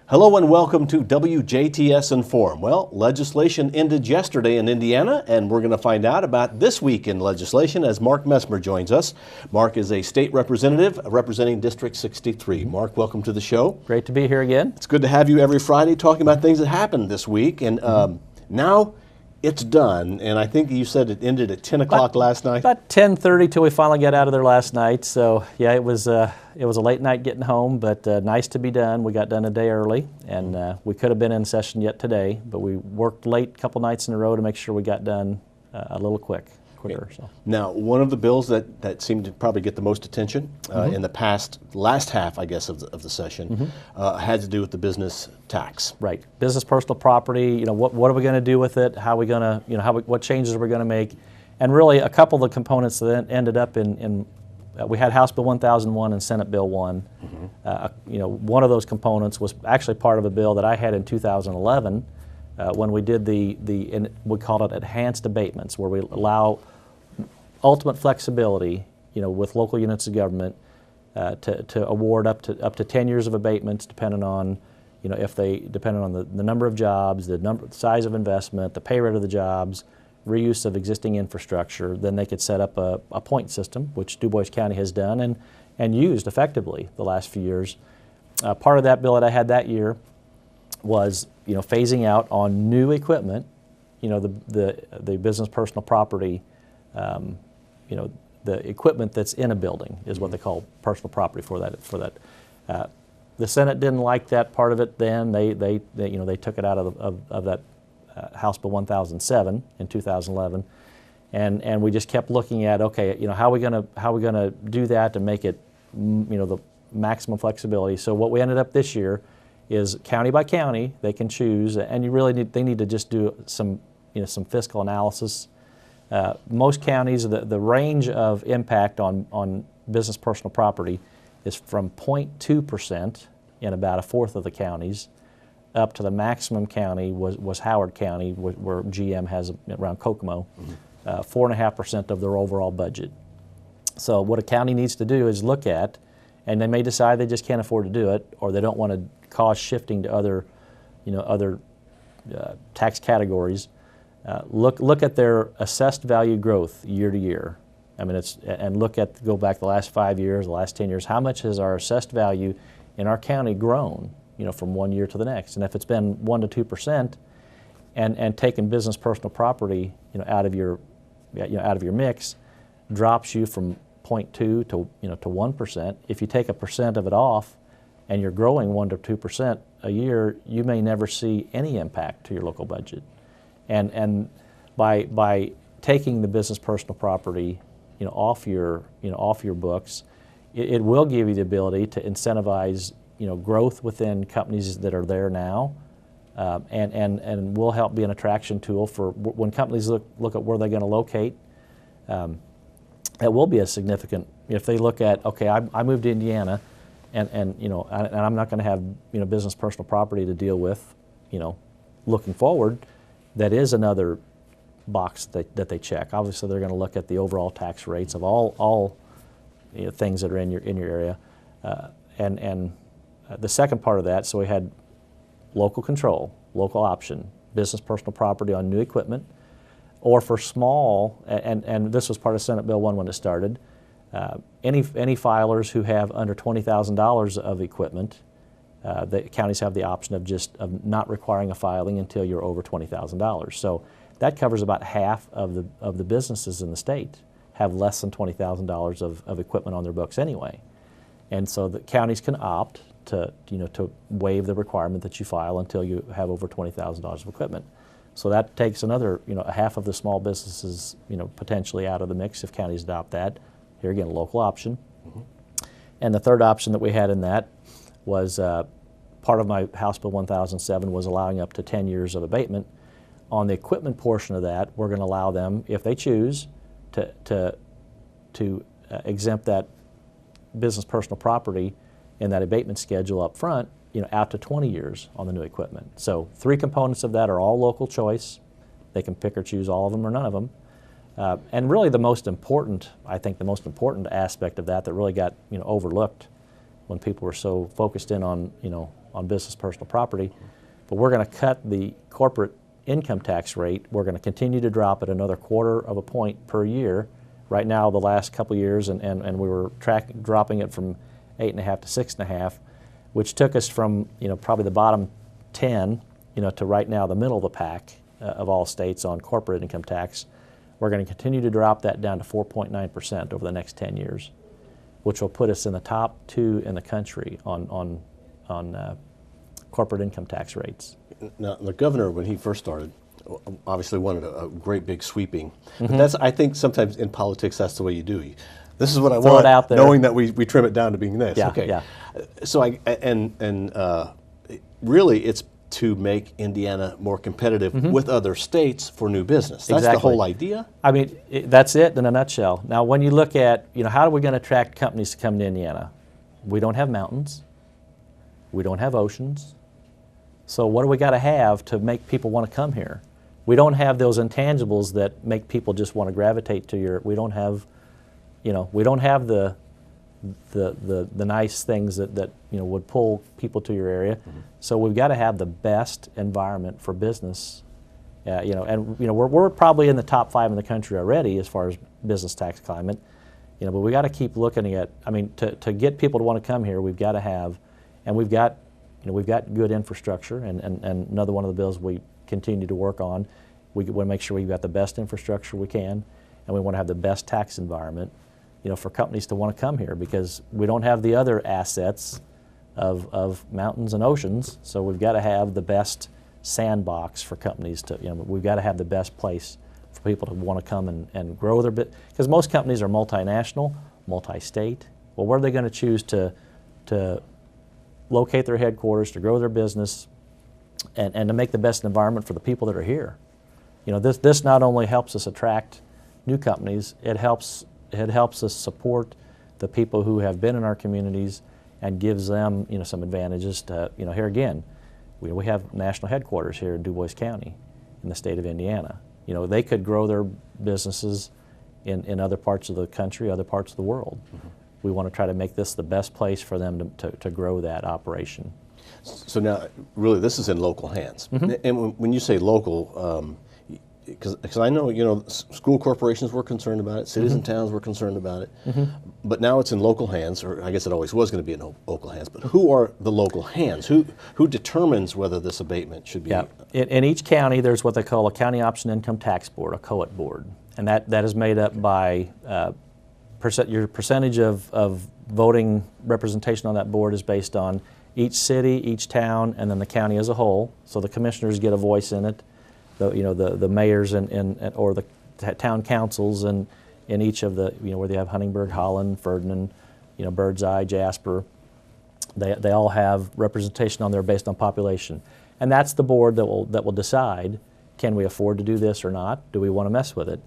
Hello and welcome to WJTS Inform. Well, legislation ended yesterday in Indiana, and we're going to find out about this week in legislation as Mark Messmer joins us. Mark is a state representative representing District 63. Mark, welcome to the show. Great to be here again. It's good to have you every Friday talking about things that happened this week, and now it's done, and I think you said it ended at 10 o'clock last night. About 10:30 till we finally got out of there last night. So yeah, it was a late night getting home, but nice to be done. We got done a day early, and we could have been in session yet today, but we worked late a couple nights in a row to make sure we got done a little quicker. So. Now, one of the bills that seemed to probably get the most attention in the last half, I guess, of the session had to do with the business tax. Right, business personal property. You know, what are we going to do with it? How are we going to, what changes are we going to make? And really, a couple of the components that ended up in we had House Bill 1001 and Senate Bill 1. One of those components was actually part of a bill that I had in 2011 when we did we called it enhanced abatements, where we allow ultimate flexibility, with local units of government to award up to 10 years of abatements, depending on, depending on the number of jobs, the size of investment, the pay rate of the jobs, reuse of existing infrastructure. Then they could set up a point system, which Du Bois County has done and used effectively the last few years. Part of that bill that I had that year was phasing out on new equipment, the business personal property, the equipment that's in a building is what they call personal property for that. The Senate didn't like that part of it. Then they took it out of that House Bill 1007 in 2011, and we just kept looking at, okay, how are we gonna do that to make it the maximum flexibility. So what we ended up this year is county by county they can choose, and they need to just do some fiscal analysis. Most counties, the range of impact on business personal property is from 0.2% in about a fourth of the counties, up to the maximum county was Howard County, where GM has around Kokomo, 4.5% of their overall budget. So what a county needs to do is look at, and they may decide they just can't afford to do it, or they don't want to cause shifting to other tax categories. Look at their assessed value growth year to year. I mean, go back the last 5 years, the last 10 years. How much has our assessed value in our county grown? From one year to the next. And if it's been 1% to 2%, and taking business personal property, out of your mix, drops you from 0.2 to 1%. If you take 1% of it off, and you're growing 1% to 2% a year, you may never see any impact to your local budget. And by taking the business personal property, off your books, it will give you the ability to incentivize growth within companies that are there now, and will help be an attraction tool for when companies look at where they're going to locate. It will be a significant, if they look at, okay, I moved to Indiana, and I'm not going to have business personal property to deal with, looking forward. That is another box that they check. Obviously, they're going to look at the overall tax rates of all things that are in your area, and the second part of that. So we had local control, local option, business personal property on new equipment, or for small, and this was part of Senate Bill 1 when it started. Any filers who have under $20,000 of equipment, the counties have the option of not requiring a filing until you're over $20,000. So that covers about half of the businesses in the state have less than $20,000 of equipment on their books anyway, and so the counties can opt to waive the requirement that you file until you have over $20,000 of equipment. So that takes another a half of the small businesses potentially out of the mix if counties adopt that. Here again, local option. And the third option that we had in that was part of my House Bill 1007 was allowing up to 10 years of abatement. On the equipment portion of that, we're going to allow them, if they choose, to exempt that business personal property in that abatement schedule up front, out to 20 years on the new equipment. So 3 components of that are all local choice. They can pick or choose all of them or none of them. And really the most important aspect of that really got overlooked when people were so focused in on on business personal property. But we're going to cut the corporate income tax rate. We're going to continue to drop it another 1/4 of a point per year. Right now, the last couple of years, and we were dropping it from 8.5 to 6.5, which took us from probably the bottom 10 to right now the middle of the pack of all states on corporate income tax. We're going to continue to drop that down to 4.9% over the next 10 years, which will put us in the top 2 in the country on corporate income tax rates. Now, the governor, when he first started, obviously wanted a great big sweeping. But that's, I think sometimes in politics, that's the way you do. This is what I Throw want, it out there. knowing that we trim it down to being this. Yeah, okay. yeah. So really it's to make Indiana more competitive with other states for new business. That's the whole idea? I mean, that's it in a nutshell. Now, when you look at, how are we going to attract companies to come to Indiana? We don't have mountains. We don't have oceans. So what do we got to have to make people want to come here? We don't have those intangibles that make people just want to gravitate to your, we don't have the nice things that would pull people to your area. So we've got to have the best environment for business. We're probably in the top 5 in the country already as far as business tax climate. But we got to keep looking at. I mean, to get people to want to come here, we've got to have, and we've got good infrastructure. And another one of the bills we continue to work on. We want to make sure we've got the best infrastructure we can, and we want to have the best tax environment. For companies to want to come here, because we don't have the other assets of mountains and oceans. So we've got to have the best sandbox for companies to, we've got to have the best place for people to want to come and grow their bit. Because most companies are multinational, multi-state. Well, where are they going to choose to locate their headquarters, to grow their business, and to make the best environment for the people that are here? This not only helps us attract new companies, it helps us support the people who have been in our communities and gives them, some advantages to, here again, we have national headquarters here in Du Bois County in the state of Indiana. They could grow their businesses in other parts of the country, other parts of the world. We want to try to make this the best place for them to grow that operation. So now, really, this is in local hands. And when you say local, because I know, school corporations were concerned about it, cities and towns were concerned about it, but now it's in local hands, or I guess it always was going to be in local hands, but who are the local hands? Who determines whether this abatement should be? Yeah. In each county, there's what they call a County Option Income Tax Board, a COIT board, and that is made up by your percentage of voting representation on that board is based on each city, each town, and then the county as a whole, so the commissioners get a voice in it. The mayors or the town councils in each of the, where they have Huntingburg, Holland, Ferdinand, Birdseye, Jasper, they all have representation on there based on population. And that's the board that will decide, can we afford to do this or not? Do we want to mess with it?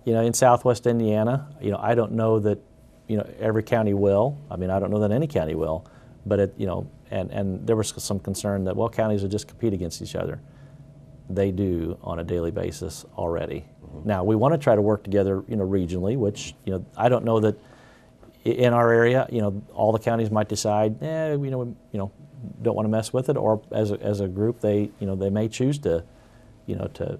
In Southwest Indiana, I don't know that, every county will. I mean, I don't know that any county will, but and there was some concern that, well, counties would just compete against each other. They do on a daily basis already. Now, we want to try to work together, regionally, which, I don't know that in our area, all the counties might decide, we don't want to mess with it, or as a group, they may choose to, to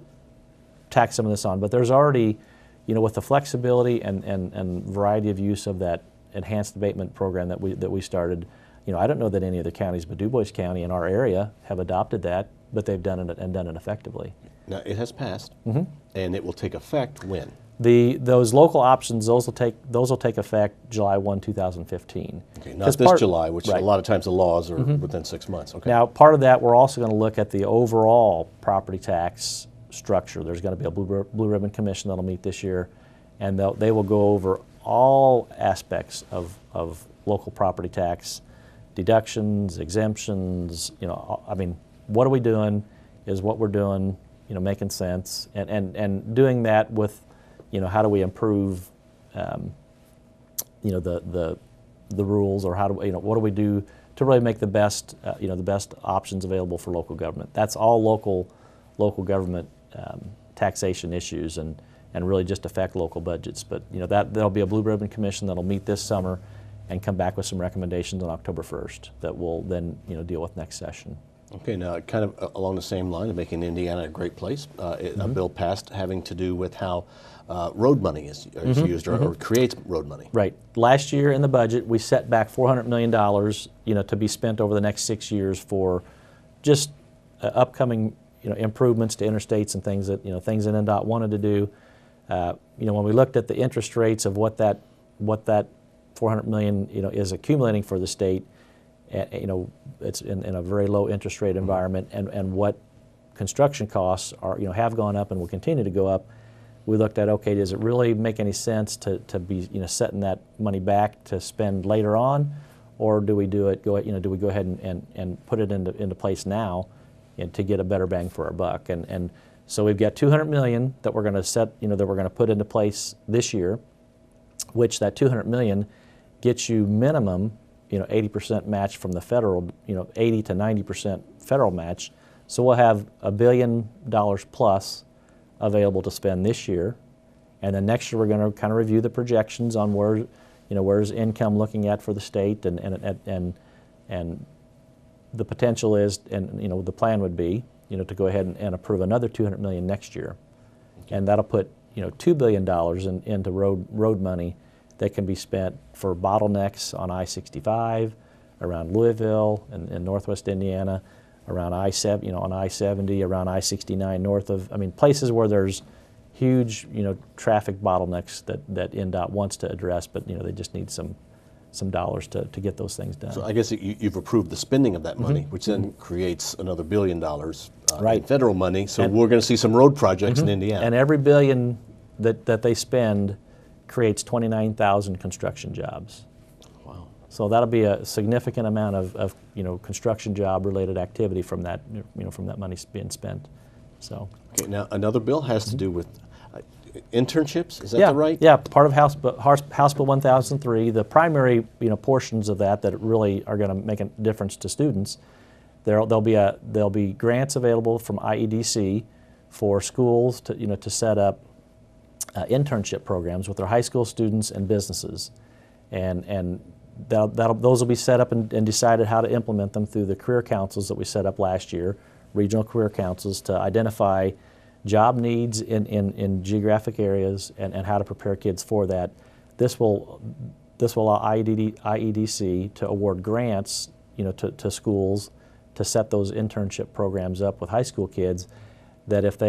tack some of this on. But there's already, with the flexibility and variety of use of that enhanced abatement program that we started, I don't know that any of the counties, but Du Bois County in our area have adopted that, but they've done it effectively. Now, it has passed, and it will take effect when? Those local options, those will take effect July 1, 2015. Okay, not this July, which a lot of times the laws are within 6 months. Okay. Now, part of that, we're also going to look at the overall property tax structure. There's going to be a Blue Ribbon Commission that'll meet this year, and they will go over all aspects of local property tax, deductions, exemptions, I mean, what are we doing? Is what we're doing, making sense? And doing that with, how do we improve, the rules, or how do we, what do we do to really make the best, the best options available for local government? That's all local government taxation issues, and really just affect local budgets. But that'll be a Blue Ribbon Commission that'll meet this summer, and come back with some recommendations on October 1st that we'll then deal with next session. Okay, now kind of along the same line of making Indiana a great place, a bill passed having to do with how road money is used or creates road money. Right. Last year in the budget, we set back $400 million, to be spent over the next 6 years for just upcoming, improvements to interstates and things that NDOT wanted to do. When we looked at the interest rates of what that $400 million, is accumulating for the state, it's in a very low interest rate environment, and what construction costs are, have gone up and will continue to go up. We looked at, okay, does it really make any sense to be, setting that money back to spend later on, or do we do we go ahead and put it into place now, to get a better bang for our buck? And so we've got $200 million that we're going to set, that we're going to put into place this year, which that $200 million gets you minimum 80% match from the federal, 80 to 90% federal match. So we'll have $1 billion plus available to spend this year, and then next year we're going to kind of review the projections on where's income looking at for the state, and the potential is, and the plan would be, to go ahead and approve another $200 million next year, and that'll put $2 billion into road money that can be spent for bottlenecks on I-65, around Louisville and northwest Indiana, around I-70, on I-70, around I-69 north of, places where there's huge, traffic bottlenecks that NDOT wants to address, but they just need some dollars to get those things done. So I guess you've approved the spending of that money, which then creates another $1 billion right. in federal money. So we're going to see some road projects in Indiana. And every $1 billion that they spend creates 29,000 construction jobs. Wow. So that'll be a significant amount of construction job related activity from that, from that money being spent. So. Okay, now another bill has to do with internships, is that right? Yeah, part of House Bill 1003. The primary portions of that really are going to make a difference to students. There'll be grants available from IEDC for schools to set up internship programs with their high school students and businesses, and those will be set up and decided how to implement them through the career councils that we set up last year, regional career councils, to identify job needs in geographic areas and how to prepare kids for that. This will allow IEDC to award grants to schools to set those internship programs up with high school kids, that if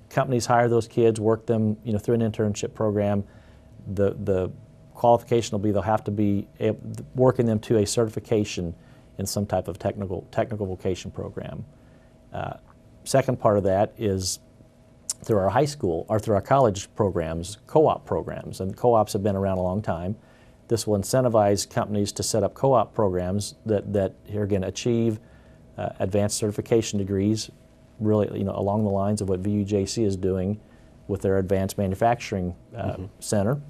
companies hire those kids, work them through an internship program, the qualification will be they'll have to be working them to a certification in some type of technical vocation program. Second part of that is through our high school or through our college programs, co-op programs, and co-ops have been around a long time. This will incentivize companies to set up co-op programs that are going to achieve advanced certification degrees, really along the lines of what VUJC is doing with their advanced manufacturing center,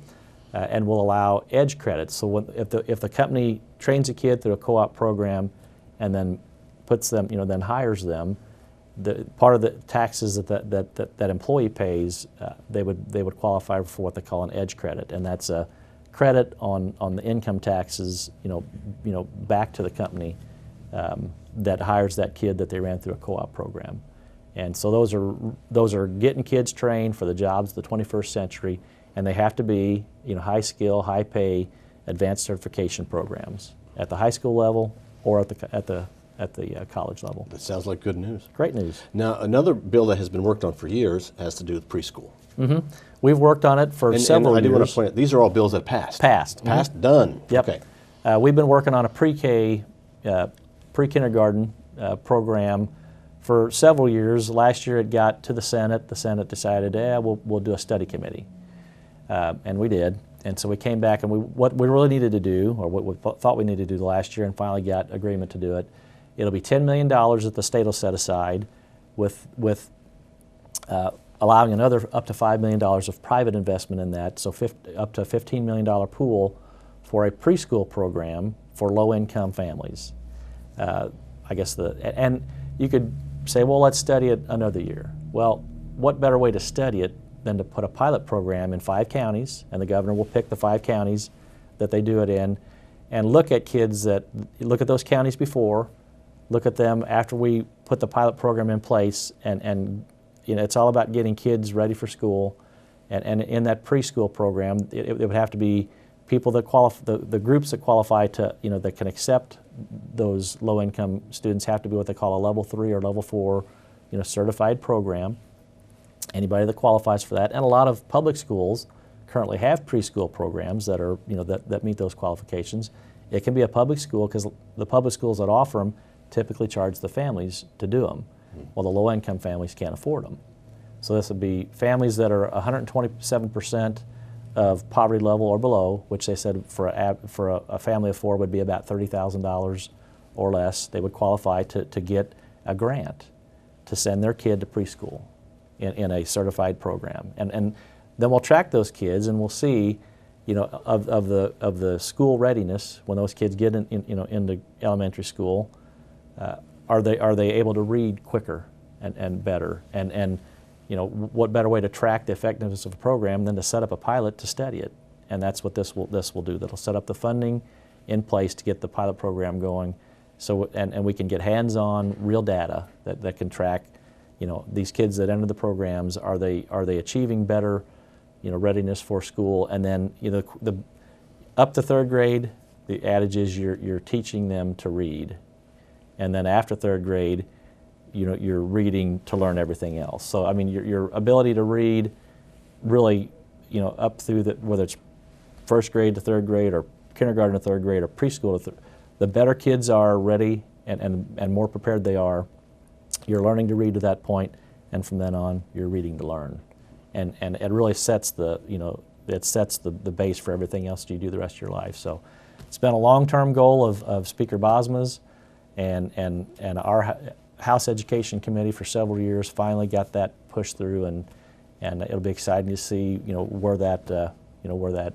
and will allow EDGE credits. So if the company trains a kid through a co-op program and then puts them, then hires them, part of the taxes that employee pays, they would qualify for what they call an EDGE credit, and that's a credit on the income taxes, back to the company that hires that kid that they ran through a co-op program. And so those are getting kids trained for the jobs of the 21st century, and they have to be high skill, high pay, advanced certification programs at the high school level or at the college level. That sounds like good news. Great news. Now, another bill that has been worked on for years has to do with preschool. We've worked on it for several years. I do want to point out, these are all bills that passed. Passed, done. Yep. Okay. We've been working on a PreK, pre-kindergarten program for several years. Last year it got to the Senate. The Senate decided, we'll do a study committee. And we did. And so we came back, and what we really needed to do, or what we thought we needed to do last year, and finally got agreement to do it, it'll be $10 million that the state will set aside, with allowing another up to $5 million of private investment in that, so up to a $15 million pool for a preschool program for low-income families. And you could say, well, let's study it another year. Well, what better way to study it than to put a pilot program in 5 counties, and the governor will pick the 5 counties that they do it in, and look at kids look at those counties before, look at them after we put the pilot program in place, and you know, it's all about getting kids ready for school, and in that preschool program, it would have to be people that qualify, the groups that qualify to, you know, that can accept those low-income students have to be what they call a level 3 or level 4, you know, certified program. Anybody that qualifies for that, and a lot of public schools currently have preschool programs that are, you know, that meet those qualifications. It can be a public school because the public schools that offer them typically charge the families to do them, while the low-income families can't afford them. So this would be families that are 127% of poverty level or below, which they said for a family of 4 would be about $30,000 or less. They would qualify to get a grant to send their kid to preschool in a certified program, and then we'll track those kids and we'll see, you know, of the school readiness when those kids get into elementary school. Are they able to read quicker and better, and you know, what better way to track the effectiveness of a program than to set up a pilot to study it? And that's what this will do. That'll set up the funding in place to get the pilot program going, so and we can get hands-on real data that can track, you know, these kids that enter the programs. Are they achieving better, you know, readiness for school? And then, you know, up to 3rd grade, the adage is you're teaching them to read, and then after 3rd grade, you know, you're reading to learn everything else. So I mean, your ability to read, really, you know, up through whether it's 1st grade to 3rd grade or kindergarten to 3rd grade or preschool to the better kids are ready and more prepared they are, you're learning to read to that point, and from then on, you're reading to learn, and it really sets the, you know, it sets the base for everything else you do the rest of your life. So it's been a long-term goal of Speaker Bosma's, and our House Education Committee for several years finally got that pushed through, and it'll be exciting to see, you know, where that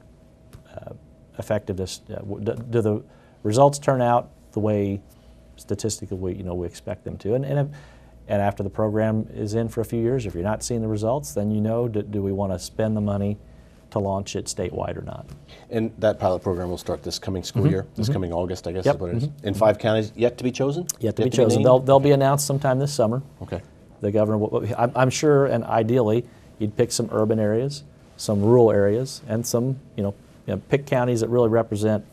effectiveness, do the results turn out the way statistically we expect them to, and after the program is in for a few years, if you're not seeing the results, then you know, do we want to spend the money to launch it statewide or not? And that pilot program will start this coming school year, this coming August, I guess is what it is. In 5 counties, yet to be chosen? Yet to be chosen. They'll be announced sometime this summer. Okay. The governor, I'm sure, and ideally, you'd pick some urban areas, some rural areas, and some, pick counties that really represent,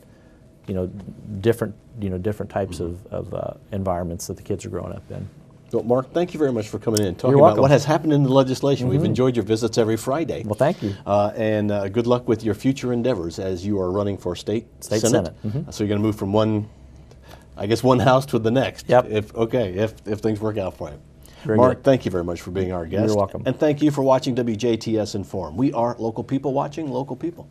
different types of environments that the kids are growing up in. Well, Mark, thank you very much for coming in and talking about what has happened in the legislation. We've enjoyed your visits every Friday. Well, thank you. And good luck with your future endeavors as you are running for State Senate. So you're going to move from one house to the next. Yep. If things work out for you. Very Mark, good. thank you very much for being our guest. You're welcome. And thank you for watching WJTS Inform. We are local people watching local people.